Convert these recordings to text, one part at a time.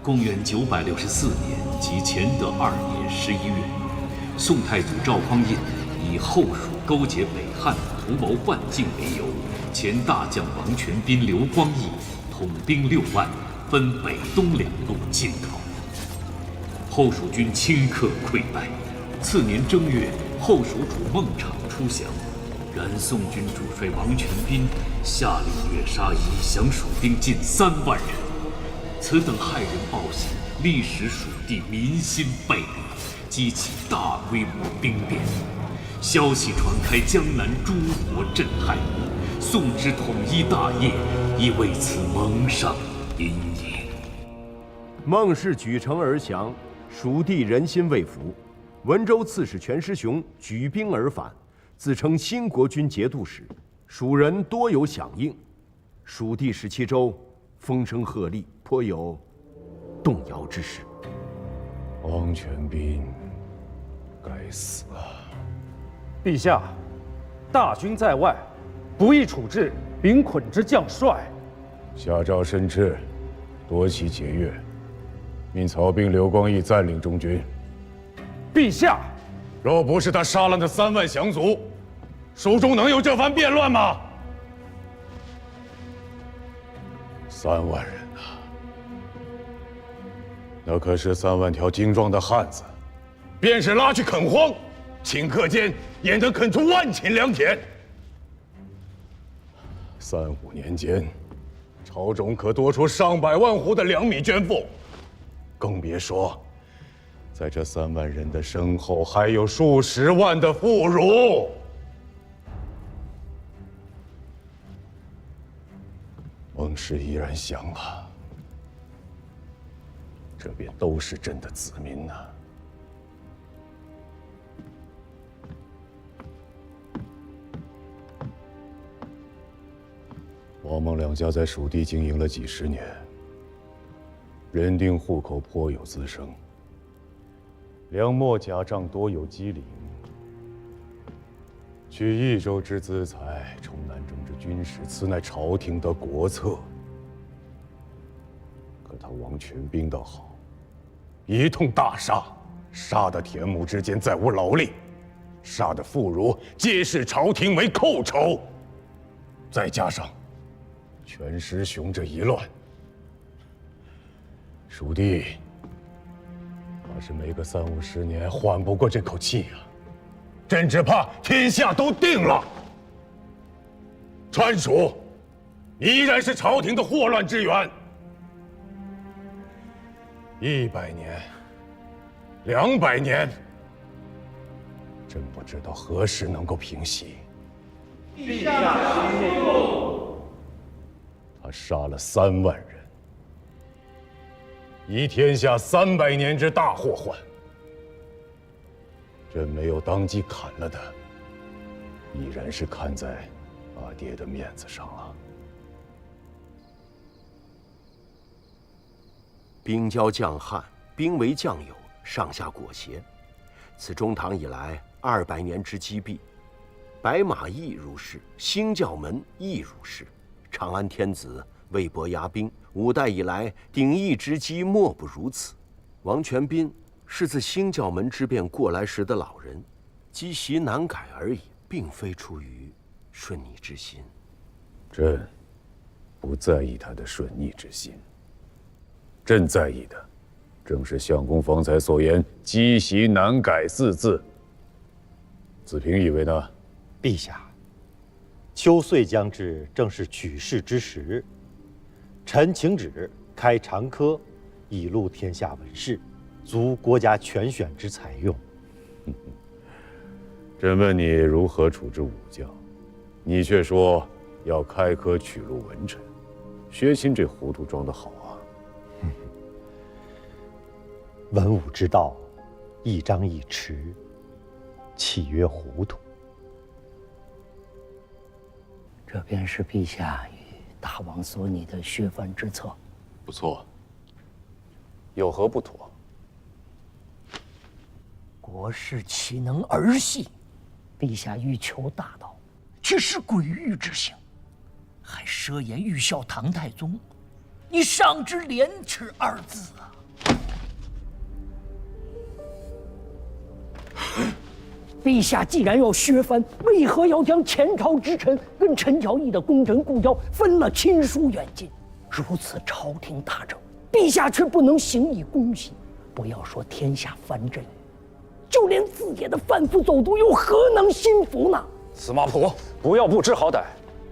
公元964年即乾德2年11月，宋太祖赵匡胤以后蜀勾结北汉、图谋犯境为由，前大将王全斌、刘光义统兵6万，分北东两路进讨。后蜀军顷刻溃败。次年正月，后蜀主孟昶出降，然宋军主帅王全斌下令掠杀以降蜀兵近3万人。此等骇人暴行，历使蜀地民心背离，激起大规模兵变。消息传开，江南诸国震撼，宋之统一大业亦为此蒙上阴影。孟氏举城而降，蜀地人心未服。文州刺史全师雄举兵而反，自称新国军节度使，蜀人多有响应。蜀地17州风声鹤唳，颇有动摇之势。王全斌该死啊！陛下，大军在外，不宜处置兵捆之将帅。下诏申斥，夺其节钺，命曹兵刘光义暂领中军。陛下，若不是他杀了那3万降卒，蜀中能有这番变乱吗？3万人啊，那可是3万条精壮的汉子，便是拉去垦荒，顷刻间也能垦出万顷良田。3、5年间，朝中可多出上百万户的粮米捐赋，更别说，在这3万人的身后还有数十万的妇孺。孟氏依然降了，这便都是朕的子民呐。王孟两家在蜀地经营了几十年，人丁户口颇有滋生，粮秣甲仗多有机灵，取益州之资财，充南征之军事，此乃朝廷的国策。可他王全斌倒好，一通大杀，杀得田亩之间再无劳力，杀的妇孺皆视朝廷为寇仇，再加上全师雄这一乱，蜀地怕是没个3、50年缓不过这口气呀！朕只怕天下都定了，川蜀依然是朝廷的祸乱之源。100年、200年，朕不知道何时能够平息。陛下息怒。他杀了3万人，以天下300年之大祸患。朕没有当即砍了他，依然是看在阿爹的面子上了。兵交将汉，兵为将友，上下裹挟。此中唐以来200年之积弊，白马邑如是，兴教门亦如是。长安天子魏博压兵，5代以来鼎益之机莫不如此。王全斌是自兴教门之变过来时的老人，积习难改而已，并非出于顺逆之心。朕不在意他的顺逆之心，朕在意的正是相公方才所言“积习难改”4字。子平以为呢？陛下，秋岁将至，正是举事之时。臣请旨开长科，以录天下文事，足国家全选之采用。朕问你如何处置武将，你却说要开科取录文臣，薛钦这糊涂装得好啊！文武之道，一张一弛，岂曰糊涂？这便是陛下与大王所拟的削藩之策。不错，有何不妥？国事岂能儿戏？陛下欲求大道，却是鬼域之行，还奢言欲效唐太宗，你尚知廉耻2字啊！陛下既然要削藩，为何要将前朝之臣跟陈乔义的功臣故交分了亲疏远近？如此朝廷大政，陛下却不能行以公信。不要说天下藩镇，就连自己的贩夫走卒又何能心服呢？司马普，不要不知好歹，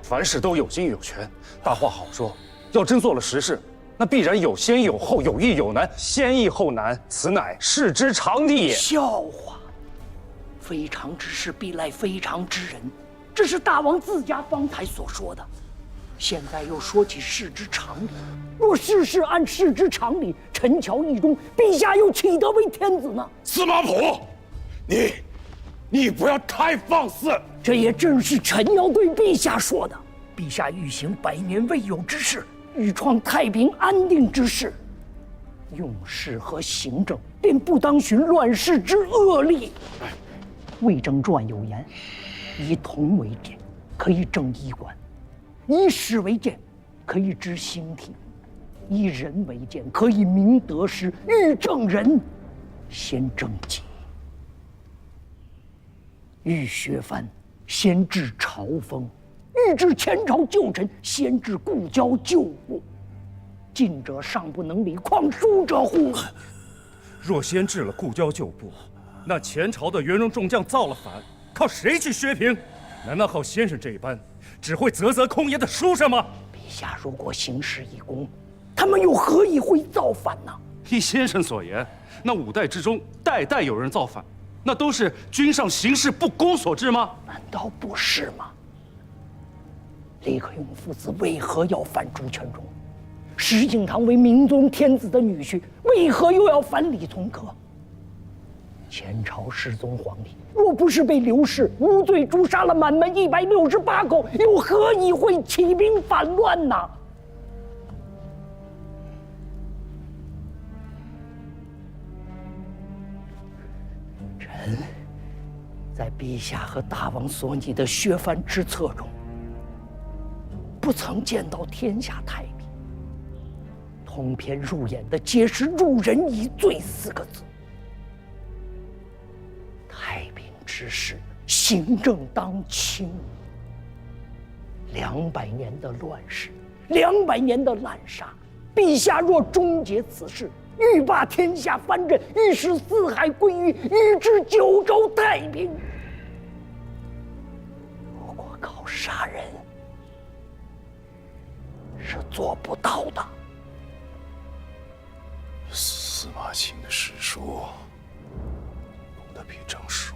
凡事都有经有权。大话好说，要真做了实事，那必然有先有后，有易有难，先易后难，此乃世之常理也。笑话！非常之事必赖非常之人，这是大王自家方才所说的。现在又说起世之常理，若事事按世之常理，陈乔义中，陛下又岂得为天子呢？司马普，你不要太放肆！这也正是臣要对陛下说的。陛下欲行百年未有之事，欲创太平安定之势，用事和行政便不当循乱世之恶例。《魏征传》有言：以铜为鉴，可以正衣冠；以史为鉴，可以知兴替；以人为鉴，可以明得失。欲正人，先正己；欲削藩，先治朝风；欲治前朝旧臣，先治故交旧物。近者尚不能理，况疏者乎？若先治了故交旧部，那前朝的元戎众将造了反，靠谁去削平？难道靠先生这一般只会啧啧空言的书生吗？陛下如果行事以公，他们又何以会造反呢？依先生所言，那5代之中代代有人造反，那都是君上行事不公所致吗？难道不是吗？李克用父子为何要反朱全忠？石敬瑭为明宗天子的女婿，为何又要反李从珂？前朝世宗皇帝若不是被刘氏无罪诛杀了满门168口，又何以会起兵反乱呢？臣在陛下和大王所拟的削藩之策中，不曾见到天下太平，通篇入眼的皆是“入人以罪”4个字。太平之事，行政当轻。200年的乱世，200年的滥杀，陛下若终结此事，欲罢天下藩镇，欲使四海归于，欲治九州太平。如果靠杀人，是做不到的。司马钦的史书读得比朕熟，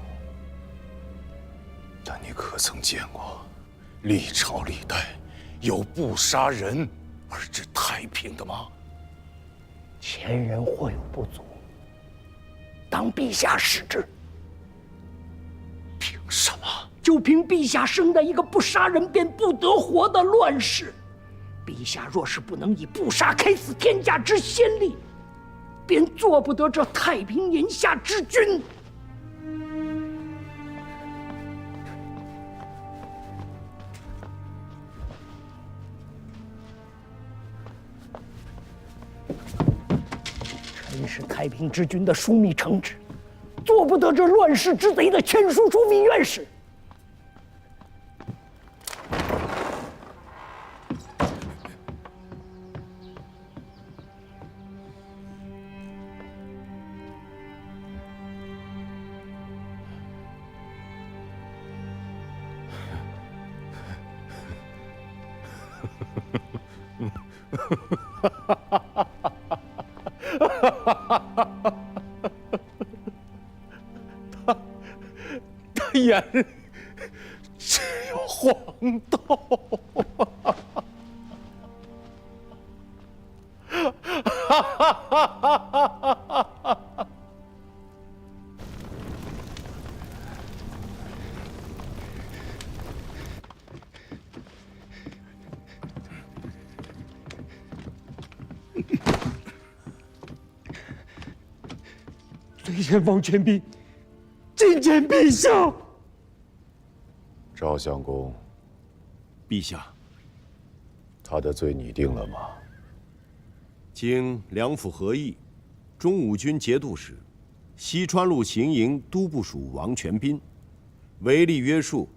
但你可曾见过历朝历代有不杀人而治太平的吗？前人或有不足，当陛下使之。凭什么？就凭陛下生在一个不杀人便不得活的乱世。陛下若是不能以不杀开死天下之先例，便做不得这太平年下之君。臣是太平之君的枢密承旨，做不得这乱世之贼的签书枢密院使。他眼里只有黄豆。随前方全兵觐见陛下。赵相公，陛下，他的罪拟定了吗？经两府合议，中武军节度使、西川路行营都部署王全斌违例约束，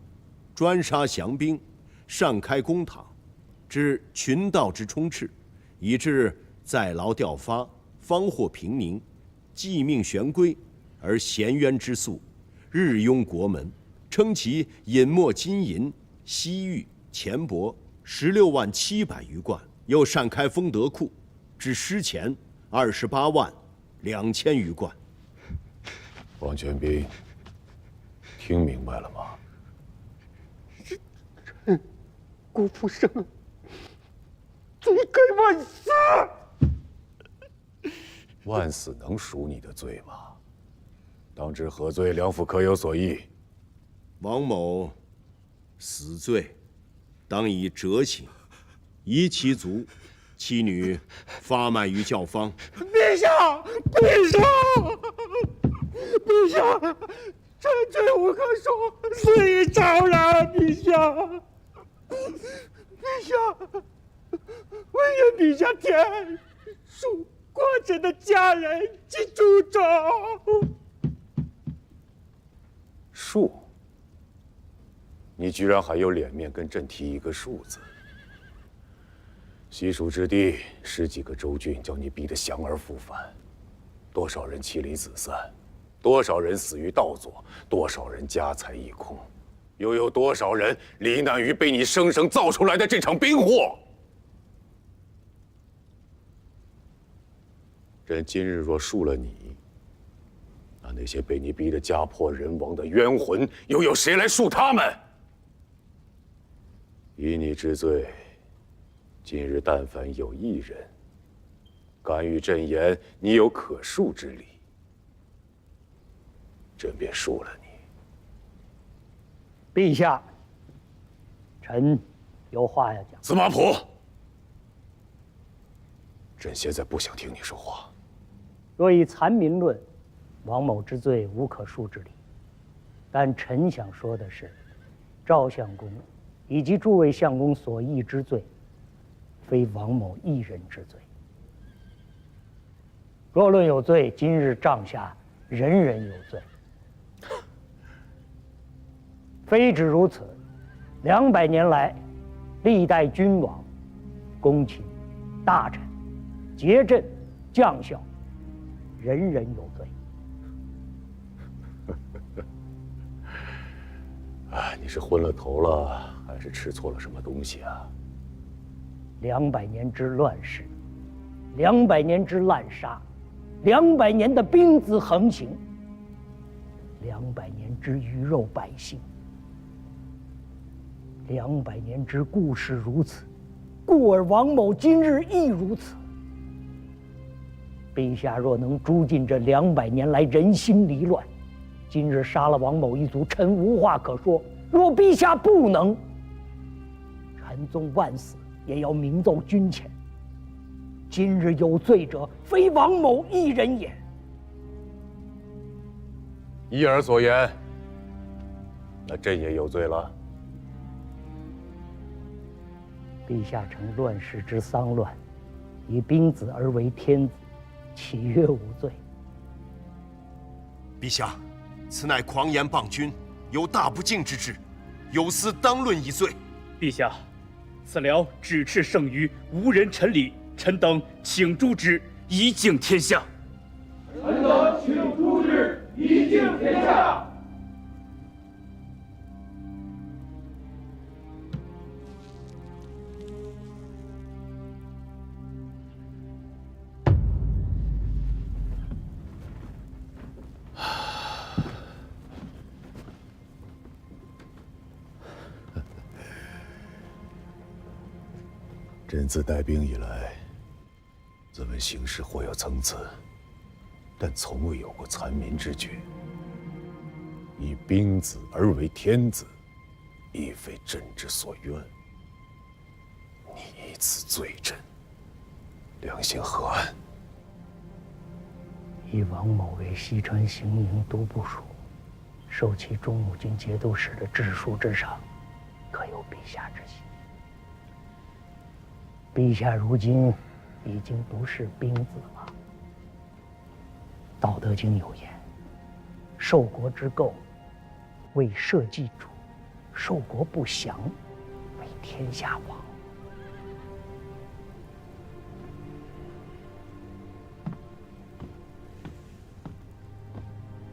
专杀降兵，擅开公堂，致群盗之充斥，以致在牢吊发，方获平宁，既命悬归，而衔冤之诉，日拥国门，称其隐没金银、西域、钱帛16万700余贯，又擅开丰德库，致失钱28万2千余贯。王全斌，听明白了吗？顾福生，罪该万死！万死能赎你的罪吗？当知何罪，梁府可有所议？王某死罪，当以折刑，夷其族，妻女发卖于教坊。陛下，陛下，陛下，臣罪无可恕，死于朝然，陛下。陛下，唯愿陛下天恕国臣的家人及诸州。恕？你居然还有脸面跟朕提一个恕字？西蜀之地10几个州郡，将你逼得降而复返，多少人妻离子散，多少人死于盗左，多少人家财一空，又有多少人罹难于被你生生造出来的这场兵祸？朕今日若恕了你，那些被你逼得家破人亡的冤魂，又有谁来恕他们？以你之罪，今日但凡有一人敢与朕言你有可恕之理，朕便恕了你。陛下，臣有话要讲。司马普，朕现在不想听你说话。若以残民论，王某之罪无可恕之理。但臣想说的是，赵相公以及诸位相公所议之罪，非王某一人之罪。若论有罪，今日帐下人人有罪。非止如此，200年来，历代君王、公卿、大臣、节镇、将校，人人有罪。你是昏了头了，还是吃错了什么东西啊？200年之乱世，200年之滥杀，200年的兵资横行，200年之鱼肉百姓，200年之故事如此，故而王某今日亦如此。陛下若能诛尽这200年来人心离乱，今日杀了王某一族，臣无话可说。若陛下不能，臣纵万死，也要明奏君前。今日有罪者，非王某一人也。依儿所言，那朕也有罪了。陛下乘乱世之丧乱，以兵子而为天子，岂曰无罪？陛下，此乃狂言谤君，有大不敬之至，有司当论一罪。陛下，此辽咫尺剩余，无人陈礼，臣等请诛之，以敬天下。臣等请诛之，以敬天下。朕自带兵以来，自问行事或有参差，但从未有过残民之举。以兵子而为天子，亦非朕之所愿。你以此罪朕，良心何安？以王某为西川行营都部署，受其中武军节度使的治书之赏，可有陛下之心？陛下如今已经不是兵子了。《道德经》有言：“受国之垢，为社稷主，受国不祥，为天下王。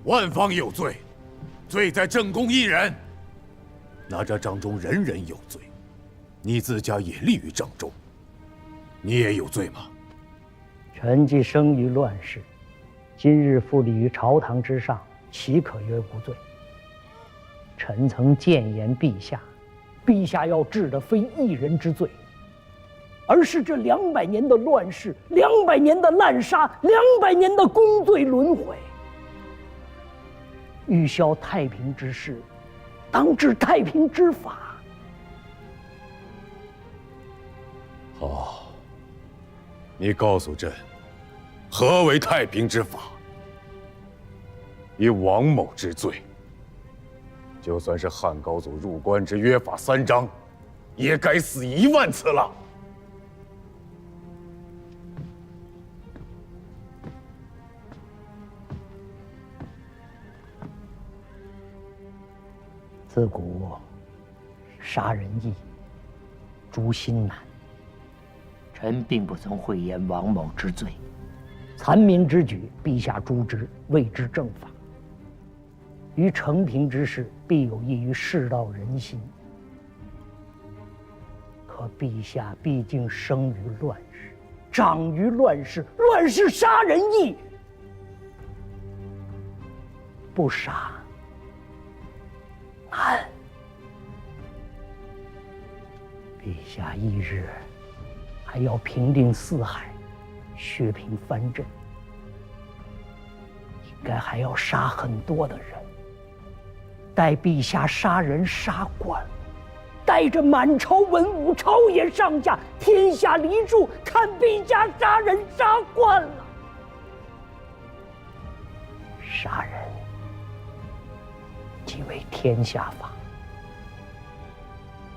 万方有罪，罪在正宫一人。那这帐中人人有罪，你自家也立于帐中，你也有罪吗？臣既生于乱世，今日复立于朝堂之上，岂可曰无罪？臣曾谏言陛下，陛下要治的非一人之罪，而是这200年的乱世，200年的滥杀，200年的功罪轮回。欲消太平之事，当治太平之法。好，你告诉朕，何为太平之法？以王某之罪，就算是汉高祖入关之约法3章，也该死1万次了。自古杀人易，诛心难。臣并不曾讳言王某之罪，残民之举，陛下诛之，谓之正法。于成平之事，必有益于世道人心。可陛下毕竟生于乱世，长于乱世，乱世杀人易，不杀难。陛下翌日还要平定四海，削平藩镇，应该还要杀很多的人。待陛下杀人杀惯，带着满朝文武、朝野上下、天下黎庶，看陛下杀人杀惯了。杀人即为天下法，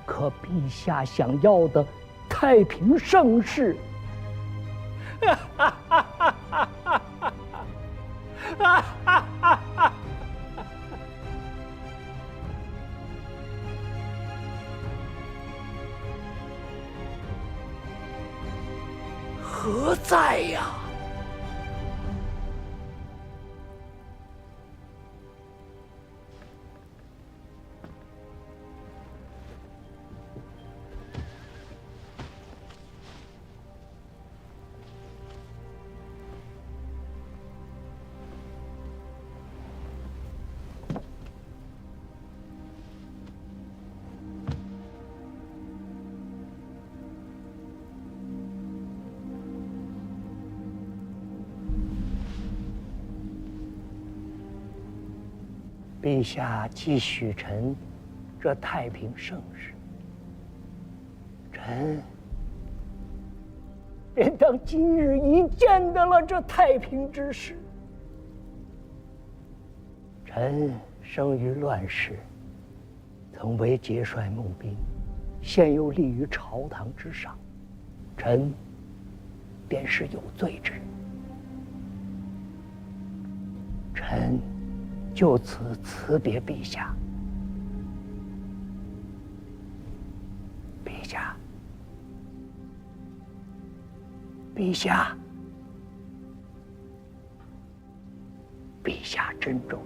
可陛下想要的太平盛世，何在呀？陛下既许臣这太平盛世，臣便当今日一见得了这太平之事。臣生于乱世，曾为节帅募兵，现又立于朝堂之上，臣便是有罪之。臣就此辞别陛下。陛下，陛下，陛下珍重。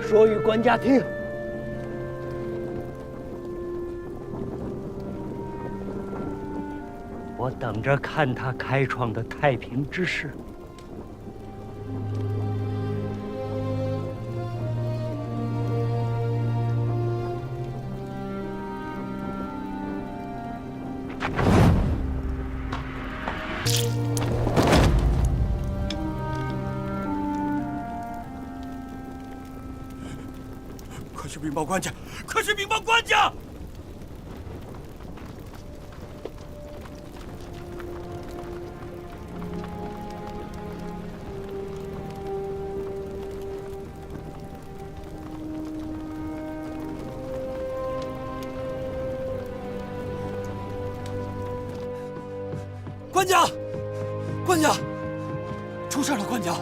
说与官家听。我等着看他开创的太平之势。快去禀报官家！快去禀报官家！官家，官家，出事了！官家。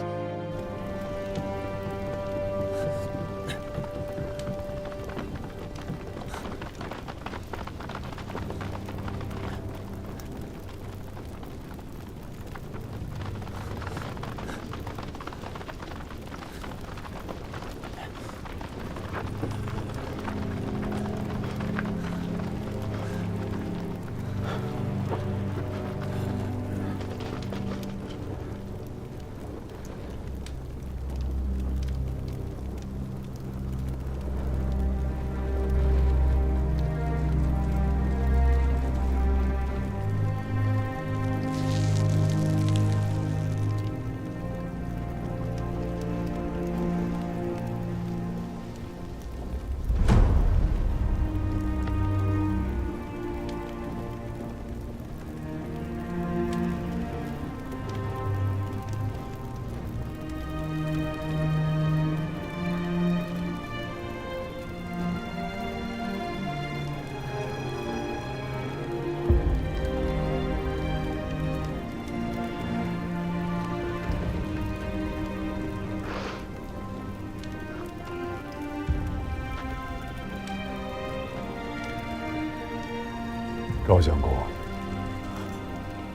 赵相公，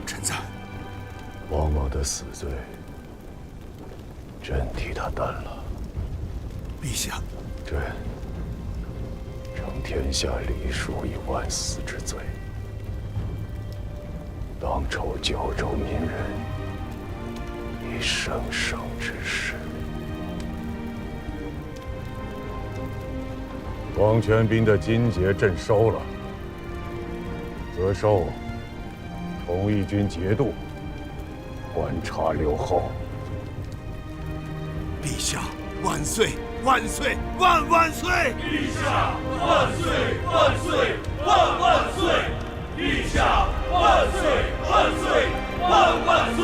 臣在。王莽的死罪，朕替他担了。陛下，朕承天下礼数以万死之罪，当酬九州民人以生生之事。王全斌的金节朕收了。责授同义军节度观察留后。陛下万岁！万岁！万万岁！陛下万岁！万岁！万万岁！陛下万岁！万岁！万万岁！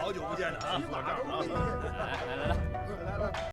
好久不见了啊！